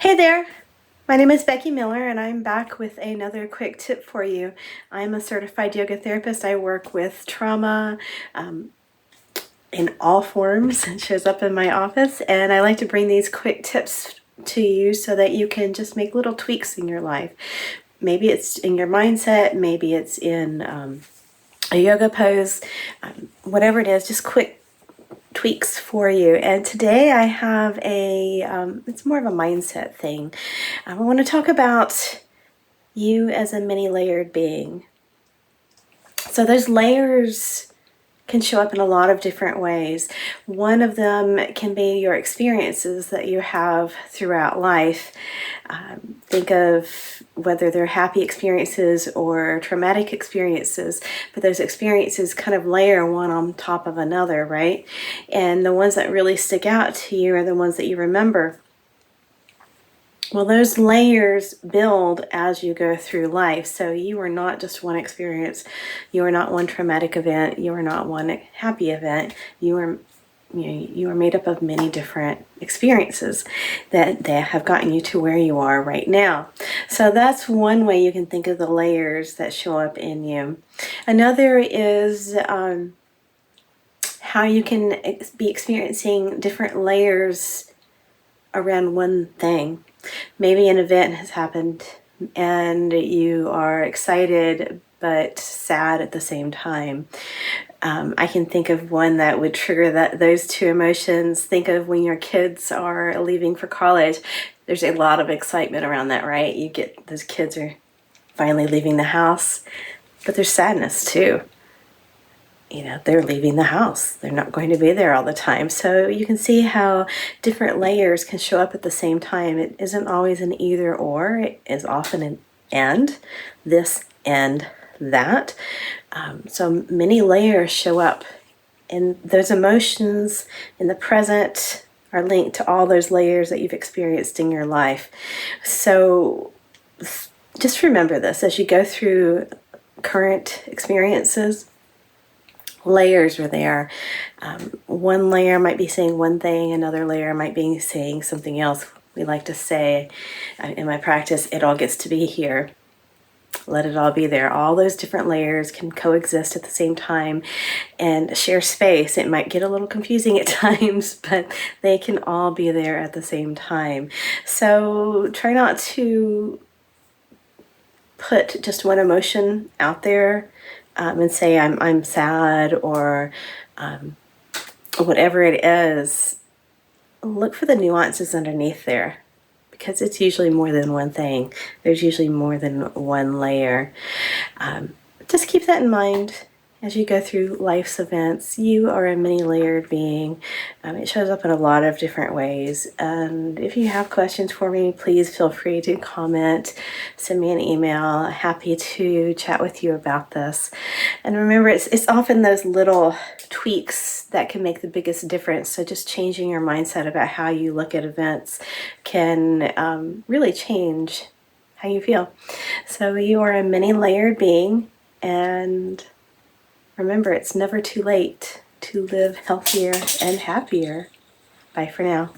Hey there, my name is Becky Miller and I'm back with another quick tip for you. I'm a certified yoga therapist. I work with trauma in all forms. It shows up in my office, and I like to bring these quick tips to you so that you can just make little tweaks in your life. Maybe it's in your mindset, maybe it's in a yoga pose, whatever it is, just quick tweaks for you. And today I have it's more of a mindset thing. I want to talk about you as a many layered being. So those layers can show up in a lot of different ways. One of them can be your experiences that you have throughout life. Think of whether they're happy experiences or traumatic experiences, but those experiences kind of layer one on top of another, right? And the ones that really stick out to you are the ones that you remember. Well, those layers build as you go through life. So you are not just one experience. You are not one traumatic event. You are not one happy event. You are made up of many different experiences that have gotten you to where you are right now. So that's one way you can think of the layers that show up in you. Another is how you can be experiencing different layers around one thing. Maybe an event has happened and you are excited but sad at the same time. I can think of one that would trigger those two emotions. Think of when your kids are leaving for college. There's a lot of excitement around that, right? You get those kids are finally leaving the house, but there's sadness too. They're leaving the house. They're not going to be there all the time. So you can see how different layers can show up at the same time. It isn't always an either or. It is often an and, this and that. So many layers show up. And those emotions in the present are linked to all those layers that you've experienced in your life. So just remember this as you go through current experiences. Layers are there. One layer might be saying one thing, another layer might be saying something else. We like to say in my practice, it all gets to be here. Let it all be there. All those different layers can coexist at the same time and share space. It might get a little confusing at times, but they can all be there at the same time. So try not to put just one emotion out there and say I'm sad or whatever it is. Look for the nuances underneath there, because it's usually more than one thing. There's usually more than one layer. Just keep that in mind as you go through life's events. You are a many-layered being. It shows up in a lot of different ways. And if you have questions for me, please feel free to comment, send me an email. Happy to chat with you about this. And remember, it's often those little tweaks that can make the biggest difference. So just changing your mindset about how you look at events can really change how you feel. So you are a many-layered being, and remember, it's never too late to live healthier and happier. Bye for now.